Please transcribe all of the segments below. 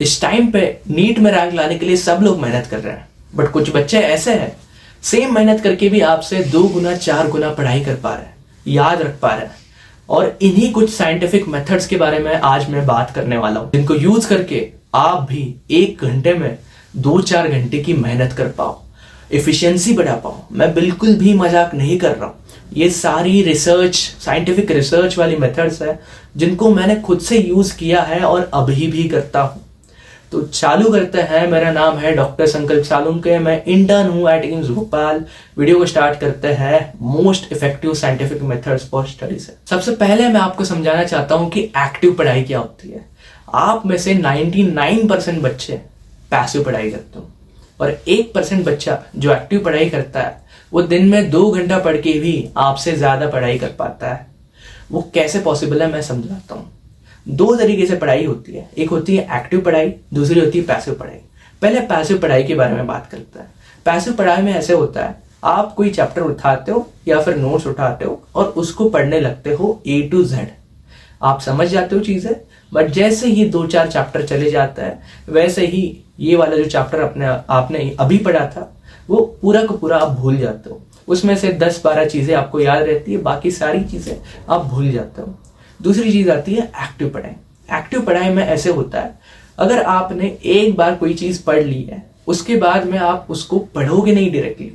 इस टाइम पे नीट में रैंक लाने के लिए सब लोग मेहनत कर रहे हैं, बट कुछ बच्चे ऐसे हैं सेम मेहनत करके भी आपसे 2 गुना 4 गुना पढ़ाई कर पा रहे हैं, याद रख पा रहे हैं। और इन्हीं कुछ साइंटिफिक मेथड्स के बारे में आज मैं बात करने वाला हूं, जिनको यूज करके आप भी 1 घंटे में 2-4 घंटे की मेहनत कर पाओ, एफिशिएंसी बढ़ा पाओ। मैं बिल्कुल भी मजाक नहीं कर रहा हूं, ये सारी रिसर्च, साइंटिफिक रिसर्च वाली मेथड्स है जिनको मैंने खुद से यूज किया है और अभी भी करता हूं। तो चालू करते हैं। मेरा नाम है डॉक्टर संकल्प सालुंके, मैं इंटर्न हूं एट एम्स भोपाल। वीडियो को स्टार्ट करते हैं most effective scientific methods for study से। सबसे पहले मैं आपको समझाना चाहता हूं कि एक्टिव पढ़ाई क्या होती है। आप में से 99% बच्चे पैसिव पढ़ाई करते हो और 1% बच्चा जो एक्टिव पढ़ाई करता है वो दिन में 2 घंटा पढ़ के भी आपसे ज्यादा पढ़ाई कर पाता है। वो कैसे पॉसिबल है मैं समझाता हूँ। 2 तरीके से पढ़ाई होती है, एक होती है एक्टिव पढ़ाई, दूसरी होती है पैसिव पढ़ाई। पहले पैसिव पढ़ाई के बारे में बात करते हैं। पैसिव पढ़ाई में ऐसे होता है, आप कोई चैप्टर उठाते हो या फिर नोट्स उठाते हो और उसको पढ़ने लगते हो A to Z। आप समझ जाते हो चीजें, बट जैसे ही 2-4 चैप्टर चले जाता है वैसे ही ये वाला जो चैप्टर आपने अभी पढ़ा था वो पूरा का पूरा आप भूल जाते हो। उसमें से 10-12 चीजें आपको याद रहती है, बाकी सारी चीजें आप भूल जाते हो। दूसरी चीज आती है एक्टिव पढ़ाई। एक्टिव पढ़ाई में ऐसे होता है, अगर आपने एक बार कोई चीज पढ़ ली है उसके बाद में आप उसको पढ़ोगे नहीं डायरेक्टली,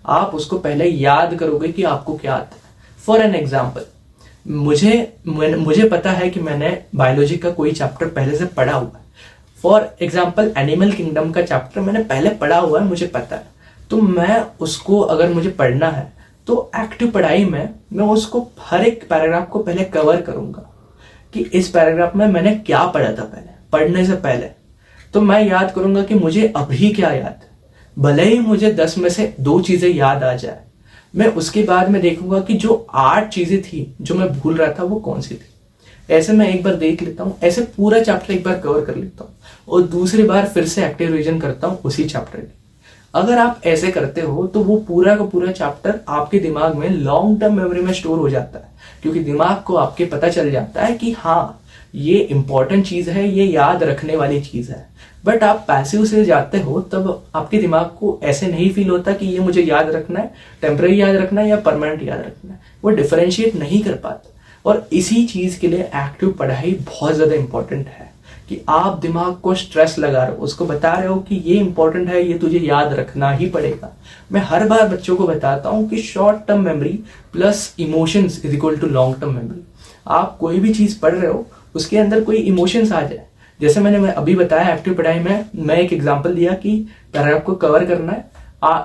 आप उसको पहले याद करोगे कि आपको क्या आता है। फॉर एन एग्जाम्पल, मुझे पता है कि मैंने बायोलॉजी का कोई चैप्टर पहले से पढ़ा हुआ है। फॉर एग्जाम्पल, एनिमल किंगडम का चैप्टर मैंने पहले पढ़ा हुआ है, मुझे पता है। तो मैं उसको अगर मुझे पढ़ना है तो एक्टिव पढ़ाई में मैं उसको हर एक पैराग्राफ को पहले कवर करूंगा कि इस पैराग्राफ में मैंने क्या पढ़ा था पहले, पढ़ने से पहले। तो मैं याद करूंगा कि मुझे अभी क्या याद है। भले ही मुझे 10 में से 2 चीजें याद आ जाए, मैं उसके बाद में देखूंगा कि जो 8 चीजें थी जो मैं भूल रहा था वो कौन सी थी। ऐसे मैं एक बार देख लेता हूँ, ऐसे पूरा चैप्टर एक बार कवर कर लेता हूँ और दूसरी बार फिर से एक्टिव रिवीजन करता हूँ उसी चैप्टर की। अगर आप ऐसे करते हो तो वो पूरा का पूरा चैप्टर आपके दिमाग में लॉन्ग टर्म मेमोरी में स्टोर हो जाता है, क्योंकि दिमाग को आपके पता चल जाता है कि हाँ ये इंपॉर्टेंट चीज है, ये याद रखने वाली चीज है। बट आप पैसिव से जाते हो तब आपके दिमाग को ऐसे नहीं फील होता कि ये मुझे याद रखना है, टेम्पररी याद रखना है या परमानेंट याद रखना है। वो डिफरेंशिएट नहीं कर पाता। और इसी चीज के लिए एक्टिव पढ़ाई बहुत ज्यादा इंपॉर्टेंट है कि आप दिमाग को स्ट्रेस लगा रहे हो, उसको बता रहे हो कि ये इंपॉर्टेंट है, ये तुझे याद रखना ही पड़ेगा। मैं हर बार बच्चों को बताता हूँ कि short term memory plus emotions is equal to long term memory. आप कोई भी चीज पढ़ रहे हो उसके अंदर कोई इमोशंस आ जाए, जैसे मैं अभी बताया एक्टिव पढ़ाई में मैं एक एग्जाम्पल दिया कि पैराग्राफ को कवर करना है,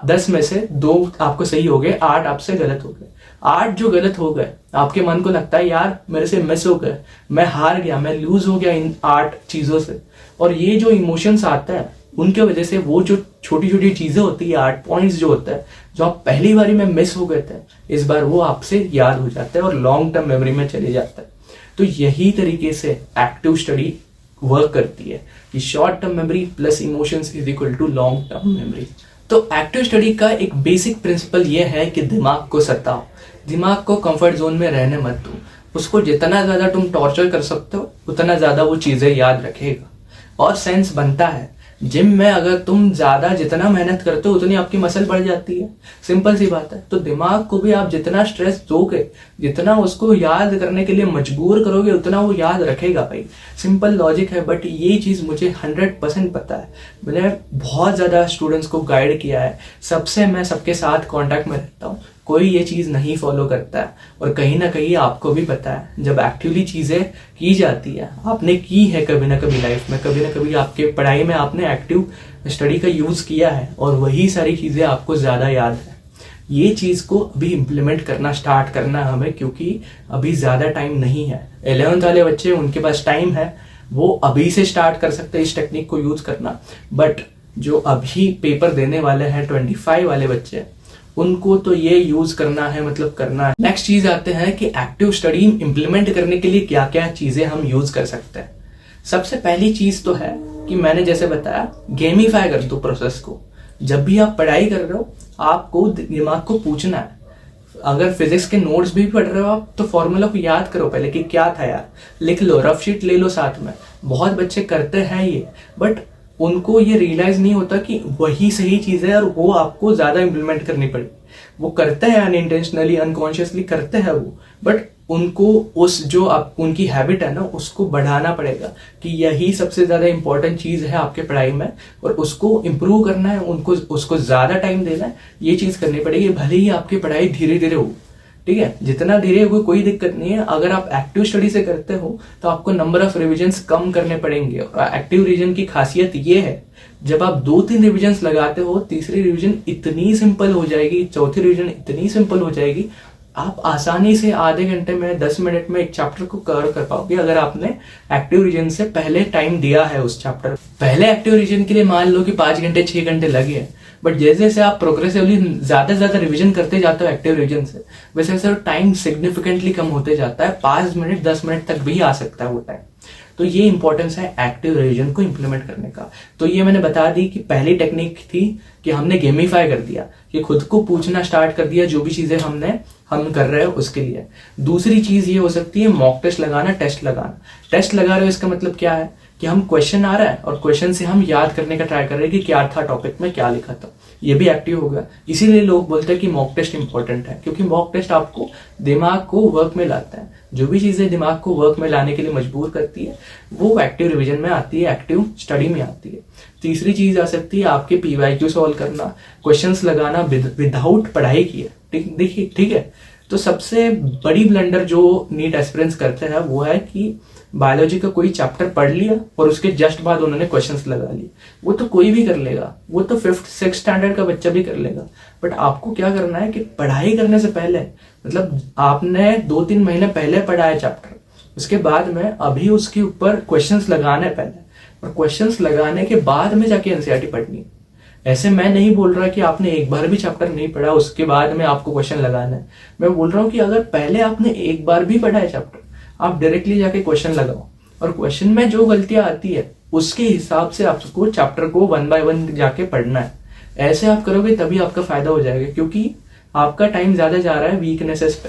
10 में से 2 आपको सही हो गए, 8 आपसे गलत हो गए। 8 जो गलत हो गए आपके मन को लगता है यार मेरे से मिस हो गए, मैं हार गया, मैं लूज हो गया इन 8 चीजों से। और ये जो इमोशंस आता है उनके वजह से वो जो छोटी छोटी चीजें होती है, 8 पॉइंट्स जो होता है जो आप पहली बारी में मिस हो गए थे, इस बार वो आपसे याद हो जाता है और लॉन्ग टर्म मेमोरी में चले जाता है। तो यही तरीके से एक्टिव स्टडी वर्क करती है कि short term memory plus emotions is equal to long term memory. तो एक्टिव स्टडी का एक बेसिक प्रिंसिपल ये है कि दिमाग को सताओ, दिमाग को कंफर्ट जोन में रहने मत दो। उसको जितना ज्यादा तुम टॉर्चर कर सकते हो उतना ज्यादा वो चीजें याद रखेगा। और सेंस बनता है, जिम में अगर तुम ज्यादा जितना मेहनत करते हो उतनी आपकी मसल बढ़ जाती है, सिंपल सी बात है। तो दिमाग को भी आप जितना स्ट्रेस दोगे, जितना उसको याद करने के लिए मजबूर करोगे, उतना वो याद रखेगा भाई। सिंपल लॉजिक है। बट ये चीज मुझे 100% पता है, मैंने बहुत ज्यादा स्टूडेंट्स को गाइड किया है, सबसे मैं सबके साथ कॉन्टैक्ट में रहता हूँ, कोई ये चीज नहीं फॉलो करता है। और कहीं ना कहीं आपको भी पता है, जब एक्टिवली चीजें की जाती है, आपने की है कभी ना कभी लाइफ में, कभी ना कभी आपके पढ़ाई में आपने एक्टिव स्टडी का यूज किया है और वही सारी चीजें आपको ज्यादा याद है। ये चीज को अभी इम्प्लीमेंट करना स्टार्ट करना है हमें, क्योंकि अभी ज्यादा टाइम नहीं है। 11th वाले बच्चे, उनके पास टाइम है, वो अभी से स्टार्ट कर सकते हैं इस टेक्निक को यूज करना। बट जो अभी पेपर देने वाले हैं 25 वाले बच्चे, उनको तो ये यूज करना है, मतलब करना है। नेक्स्ट चीज आते हैं कि एक्टिव स्टडी इंप्लीमेंट करने के लिए क्या क्या चीजें हम यूज कर सकते हैं। सबसे पहली चीज तो है कि मैंने जैसे बताया, गेमिफाई कर दो प्रोसेस को। जब भी आप पढ़ाई कर रहे हो आपको दिमाग को पूछना है। अगर फिजिक्स के नोट्स भी पढ़ रहे हो आप तो फॉर्मूला को याद करो पहले कि क्या था यार, लिख लो, रफ शीट ले लो साथ में, बहुत बच्चे करते हैं ये, बट उनको ये रियलाइज नहीं होता कि वही सही चीज है और वो आपको ज्यादा इम्प्लीमेंट करनी पड़ेगी। वो करते हैं अनइंटेंशनली, अनकॉन्शियसली करते हैं वो, बट उनको उस जो आप उनकी हैबिट है ना उसको बढ़ाना पड़ेगा कि यही सबसे ज्यादा इंपॉर्टेंट चीज है आपके पढ़ाई में और उसको इम्प्रूव करना है, उनको उसको ज्यादा टाइम देना है, ये चीज करनी पड़ेगी। भले ही आपकी पढ़ाई धीरे धीरे हो, ठीक है, जितना धीरे हो कोई दिक्कत नहीं है। अगर आप एक्टिव स्टडी से करते हो तो आपको नंबर ऑफ रिविजन्स कम करने पड़ेंगे। और एक्टिव रिवीजन की खासियत ये है, जब आप 2-3 रिविजन्स लगाते हो, तीसरी रिवीजन इतनी सिंपल हो जाएगी, चौथी रिवीजन इतनी सिंपल हो जाएगी, आप आसानी से आधे घंटे में 10 मिनट में एक चैप्टर को कवर कर पाओगे अगर आपने एक्टिव रीजन से पहले टाइम दिया है उस चैप्टर। पहले एक्टिव रीजन के लिए मान लो कि 5 घंटे 6 घंटे लगे, बट जैसे जैसे आप प्रोग्रेसिवली ज्यादा ज्यादा रिवीजन करते जाते हो एक्टिव रीजन से, वैसे वैसे टाइम सिग्निफिकेंटली कम होते जाता है। 5 मिनट 10 मिनट तक भी आ सकता है वो टाइम। तो ये इंपॉर्टेंस है एक्टिव रिवीजन को इंप्लीमेंट करने का। तो ये मैंने बता दी कि पहली टेक्निक थी कि हमने गेमिफाई कर दिया, कि खुद को पूछना स्टार्ट कर दिया जो भी चीजें हम कर रहे हो उसके लिए। दूसरी चीज ये हो सकती है मॉक टेस्ट लगाना, टेस्ट लगाना। टेस्ट लगा रहे हो इसका मतलब क्या है कि हम क्वेश्चन आ रहा है और क्वेश्चन से हम याद करने का ट्राई कर रहे हैं कि क्या था टॉपिक में, क्या लिखा था। ये भी एक्टिव होगा। इसीलिए लोग बोलते हैं कि मॉक टेस्ट इंपॉर्टेंट है, क्योंकि मॉक टेस्ट आपको दिमाग को वर्क में लाता है। जो भी चीजें दिमाग को वर्क में लाने के लिए मजबूर करती है वो एक्टिव रिवीजन में आती है, एक्टिव स्टडी में आती है। तीसरी चीज आ सकती है आपके पीवाईक्यू सॉल्व करना, क्वेश्चंस लगाना विदाउट पढ़ाई किए। देखिए, ठीक है। तो सबसे बड़ी ब्लंडर जो नीट एस्पिरेंट्स करते हैं वो है कि बायोलॉजी का कोई चैप्टर पढ़ लिया और उसके जस्ट बाद उन्होंने क्वेश्चंस लगा लिए। वो तो कोई भी कर लेगा, वो तो 5th-6th स्टैंडर्ड का बच्चा भी कर लेगा। बट आपको क्या करना है कि पढ़ाई करने से पहले, मतलब आपने 2-3 महीने पहले पढ़ा है चैप्टर, उसके बाद में अभी उसके ऊपर क्वेश्चंस लगाने पहले, और क्वेश्चंस लगाने के बाद में जाके एनसीईआरटी पढ़नी है। ऐसे मैं नहीं बोल रहा कि आपने एक बार भी चैप्टर नहीं पढ़ा उसके बाद में आपको क्वेश्चन लगाना है। मैं बोल रहा हूँ कि अगर पहले आपने एक बार भी पढ़ा है चैप्टर, आप डायरेक्टली जाके क्वेश्चन लगाओ और क्वेश्चन में जो गलतियां आती है उसके हिसाब से आपको चैप्टर को 1 by 1 जाके पढ़ना है। ऐसे आप करोगे तभी आपका फायदा हो जाएगा, क्योंकि आपका टाइम ज्यादा जा रहा है वीकनेसेस पे।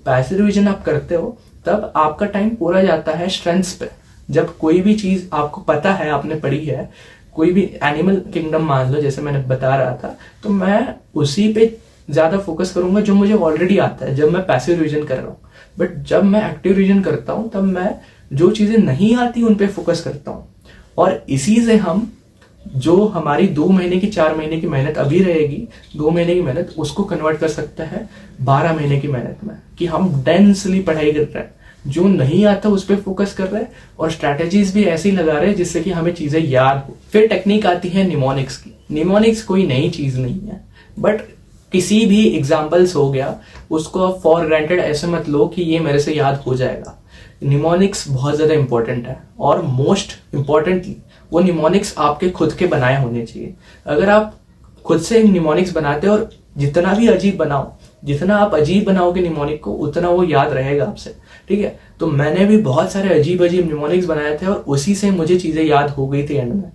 पैसिव रिवीजन आप करते हो तब आपका टाइम पूरा जाता है स्ट्रेंथ्स पे। जब कोई भी चीज आपको पता है, आपने पढ़ी है, कोई भी एनिमल किंगडम मान लो जैसे मैंने बता रहा था, तो मैं उसी पे ज्यादा फोकस करूंगा जो मुझे ऑलरेडी आता है जब मैं पैसिव रिवीजन कर रहा हूँ। बट जब मैं एक्टिव रिवीजन करता हूँ तब मैं जो चीजें नहीं आती उन पे फोकस करता हूँ, और इसी से हम जो हमारी 2 महीने की 4 महीने की मेहनत अभी रहेगी, 2 महीने की मेहनत, उसको कन्वर्ट कर सकता है 12 महीने की मेहनत में, कि हम डेंसली पढ़ाई कर रहे हैं, जो नहीं आता उस पर फोकस कर रहे हैं और स्ट्रैटेजीज भी ऐसी लगा रहे हैं जिससे कि हमें चीजें याद हो। फिर टेक्निक आती है निमोनिक्स की। निमोनिक्स कोई नई चीज नहीं है, बट किसी भी एग्जाम्पल्स हो गया उसको आप फॉर ग्रांटेड ऐसे मत लो कि ये मेरे से याद हो जाएगा। निमोनिक्स बहुत ज्यादा इंपॉर्टेंट है, और मोस्ट इंपॉर्टेंटली वो निमोनिक्स आपके खुद के बनाए होने चाहिए। अगर आप खुद से निमोनिक्स बनाते हो और जितना भी अजीब बनाओ, जितना आप अजीब बनाओगे निमोनिक को, उतना वो याद रहेगा आपसे, ठीक है। तो मैंने भी बहुत सारे अजीब अजीब निमोनिक्स बनाए थे और उसी से मुझे चीजें याद हो गई थी एंड में,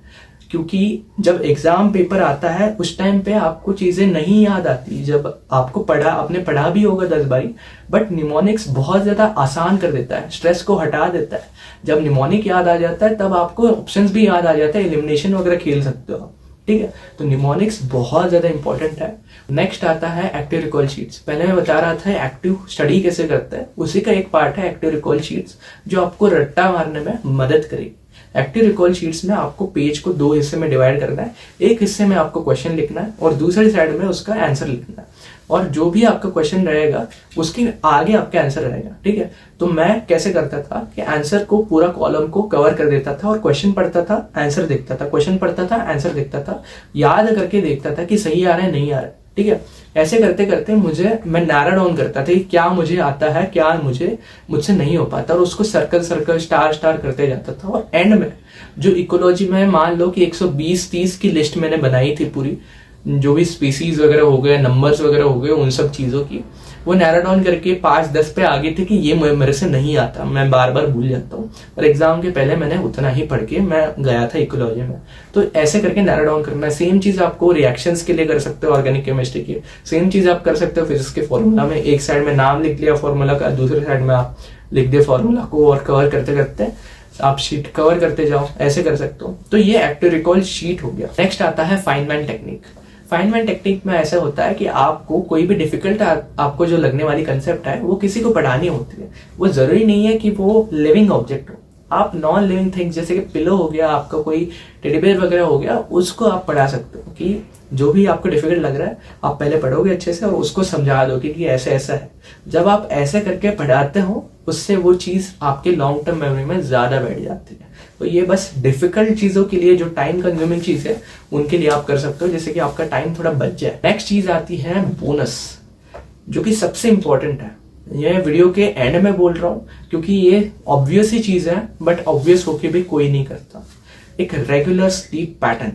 क्योंकि जब एग्जाम पेपर आता है उस टाइम पे आपको चीजें नहीं याद आती। जब आपको आपने पढ़ा भी होगा 10 बारी, बट निमोनिक्स बहुत ज्यादा आसान कर देता है, स्ट्रेस को हटा देता है। जब निमोनिक याद आ जाता है तब आपको ऑप्शंस भी याद आ जाता है, एलिमिनेशन वगैरह खेल सकते हो, ठीक है। तो निमोनिक्स बहुत ज्यादा इंपॉर्टेंट है। नेक्स्ट आता है एक्टिव रिकॉल शीट्स। पहले मैं बता रहा था एक्टिव स्टडी कैसे करता है, उसी का एक पार्ट है एक्टिव रिकॉल शीट्स, जो आपको रट्टा मारने में मदद करेगी। एक्टिव रिकॉल शीट्स में आपको पेज को 2 हिस्से में डिवाइड करना है। एक हिस्से में आपको क्वेश्चन लिखना है और दूसरी साइड में उसका आंसर लिखना है, और जो भी आपका क्वेश्चन रहेगा उसके आगे आपका आंसर रहेगा, ठीक है। तो मैं कैसे करता था कि आंसर को पूरा कॉलम को कवर कर देता था और क्वेश्चन पढ़ता था, आंसर देखता था, क्वेश्चन पढ़ता था, आंसर देखता था, याद करके देखता था कि सही आ रहा है नहीं आ रहा है, ठीक है। ऐसे करते करते मैं नैरो डाउन करता था कि क्या मुझे आता है, क्या मुझसे नहीं हो पाता, और उसको सर्कल स्टार स्टार करते जाता था। और एंड में जो इकोलॉजी में मान लो कि 120-30 की लिस्ट मैंने बनाई थी पूरी, जो भी स्पीसीज वगैरह हो गए, नंबर्स वगैरह हो गए, उन सब चीजों की वो नैरो डाउन करके 5-10 पे आगे थे कि ये मेरे से नहीं आता, मैं बार बार भूल जाता हूँ, और एग्जाम के पहले मैंने उतना ही पढ़ के मैं गया था इकोलॉजी में। तो ऐसे करके नैरो डाउन करना है। सेम चीज आपको रिएक्शंस के लिए कर सकते हो, ऑर्गेनिक केमिस्ट्री की सेम चीज आप कर सकते हो फिजिक्स के फॉर्मूला में। एक साइड में नाम लिख लिया फॉर्मूला का, दूसरी साइड में आप लिख दिए फॉर्मूला को, और कवर करते करते आप शीट कवर करते जाओ, ऐसे कर सकते हो। तो ये एक्टिव रिकॉल शीट हो गया। नेक्स्ट आता है फाइनमैन टेक्निक। फाइनमैन टेक्निक में ऐसा होता है कि आपको कोई भी डिफिकल्ट आपको जो लगने वाली कंसेप्ट है वो किसी को पढ़ानी होती है। वो जरूरी नहीं है कि वो लिविंग ऑब्जेक्ट हो, आप नॉन लिविंग थिंग्स जैसे कि पिलो हो गया, आपका कोई टेडी बेयर वगैरह हो गया, उसको आप पढ़ा सकते हो कि जो भी आपको डिफिकल्ट लग रहा है आप पहले पढ़ोगे अच्छे से और उसको समझा दो कि ऐसा ऐसा है। जब आप ऐसे करके पढ़ाते हो उससे वो चीज आपके लॉन्ग टर्म मेमोरी में ज्यादा बैठ जाती है। तो ये बस डिफिकल्ट चीजों के लिए, जो टाइम कंज्यूमिंग चीज है उनके लिए आप कर सकते हो, जैसे कि आपका टाइम थोड़ा बच जाए। नेक्स्ट चीज आती है बोनस, जो कि सबसे इंपॉर्टेंट है। ये वीडियो के एंड में बोल रहा हूँ क्योंकि ये ऑब्वियस ही चीज है, बट ऑब्वियस होके भी कोई नहीं करता। एक रेगुलर स्लीप पैटर्न,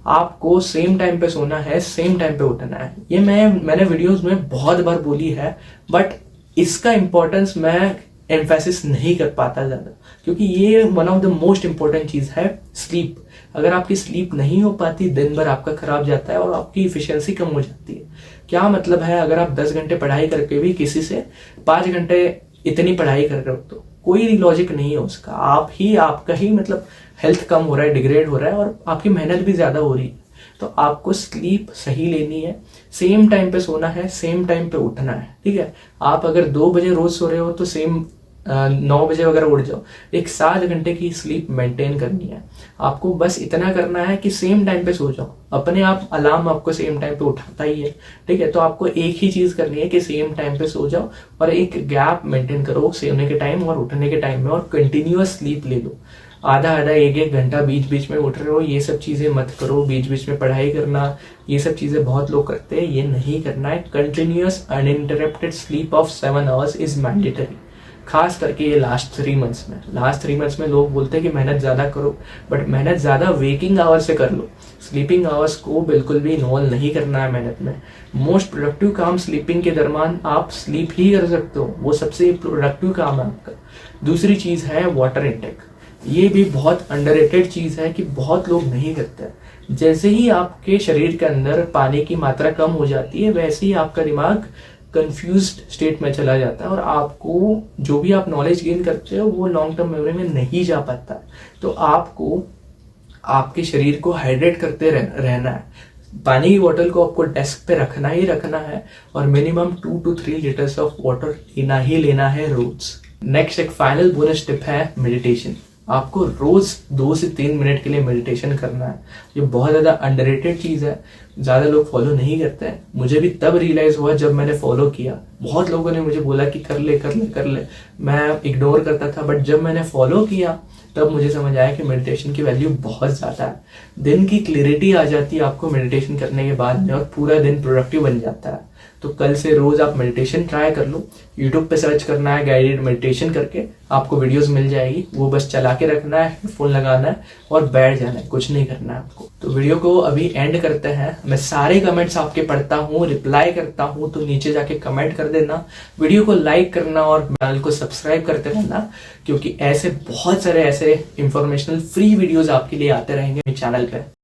आपको सेम टाइम पे सोना है, सेम टाइम पे उठना है। ये मैंने वीडियोस में बहुत बार बोली है, बट इसका इंपॉर्टेंस मैं एम्फेसिस नहीं कर पाता ज्यादा, क्योंकि ये one of the most important चीज है स्लीप। अगर आपकी स्लीप नहीं हो पाती, दिन भर आपका खराब जाता है और आपकी इफिशियंसी कम हो जाती है। क्या मतलब है, अगर आप 10 घंटे पढ़ाई करके भी किसी से 5 घंटे इतनी पढ़ाई कर रहे हो तो कोई लॉजिक नहीं है उसका। आपका ही मतलब हेल्थ कम हो रहा है, डिग्रेड हो रहा है और आपकी मेहनत भी ज्यादा हो रही है। तो आपको स्लीप सही लेनी है, सेम टाइम पे सोना है, सेम टाइम पे उठना है। ठीक है, आप अगर 2 बजे रोज सो रहे हो तो सेम 9 बजे वगैरह उठ जाओ। एक 7 घंटे की स्लीप मेंटेन करनी है। आपको बस इतना करना है कि सेम टाइम पे सो जाओ, अपने आप अलार्म आपको सेम टाइम पे उठाता ही है। ठीक है, तो आपको एक ही चीज करनी है कि सेम टाइम पे सो जाओ और एक गैप मेंटेन करो सोने के टाइम और उठने के टाइम में, और कंटिन्यूअस स्लीप ले लो। आधा 1 घंटा बीच बीच में उठ रहे हो, ये सब चीजें मत करो। बीच बीच में पढ़ाई करना, ये सब चीजें बहुत लोग करते हैं, ये नहीं करना है। Continuous uninterrupted sleep of 7 hours is mandatory, खास करके ये लास्ट 3 मंथ्स में लोग बोलते हैं कि मेहनत ज्यादा करो, बट मेहनत ज्यादा वेकिंग आवर्स से कर लो। स्लीपिंग आवर्स को बिल्कुल भी इन्वॉल्व नहीं करना है मेहनत में। मोस्ट प्रोडक्टिव काम स्लीपिंग के दरमियान आप स्लीप ही कर सकते हो, वो सबसे प्रोडक्टिव काम है आपका। दूसरी चीज है वाटर इंटेक। ये भी बहुत अंडररेटेड चीज है कि बहुत लोग नहीं करते। जैसे ही आपके शरीर के अंदर पानी की मात्रा कम हो जाती है, वैसे ही आपका दिमाग कंफ्यूज्ड स्टेट में चला जाता है और आपको जो भी आप नॉलेज गेन करते हो वो लॉन्ग टर्म मेमोरी में नहीं जा पाता। तो आपको आपके शरीर को हाइड्रेट करते रहना है। पानी की बोतल को आपको डेस्क पे रखना ही रखना है और minimum 2 to 3 litres of water लेना ही लेना है रोज। नेक्स्ट एक फाइनल बोनस टिप है मेडिटेशन। आपको रोज 2 से 3 मिनट के लिए मेडिटेशन करना है। ये बहुत ज्यादा अंडररेटेड चीज है, ज्यादा लोग फॉलो नहीं करते हैं। मुझे भी तब रियलाइज हुआ जब मैंने फॉलो किया। बहुत लोगों ने मुझे बोला कि कर ले कर ले कर ले, मैं इग्नोर करता था, बट जब मैंने फॉलो किया तब मुझे समझ आया कि मेडिटेशन की वैल्यू बहुत ज्यादा है। दिन की क्लियरिटी आ जाती है आपको मेडिटेशन करने के बाद में और पूरा दिन प्रोडक्टिव बन जाता है। तो कल से रोज आप मेडिटेशन ट्राई कर लो। यूट्यूब पे सर्च करना है गाइडेड मेडिटेशन करके, आपको वीडियोस मिल जाएगी। वो बस चला के रखना है, हेडफोन लगाना है और बैठ जाना है, कुछ नहीं करना है आपको। तो वीडियो को अभी एंड करते हैं। मैं सारे कमेंट्स आपके पढ़ता हूँ, रिप्लाई करता हूँ, तो नीचे जाके कमेंट कर देना। वीडियो को लाइक करना और चैनल को सब्सक्राइब करते रहना, क्योंकि ऐसे बहुत सारे ऐसे इंफॉर्मेशनल फ्री वीडियोज आपके लिए आते रहेंगे चैनल पे।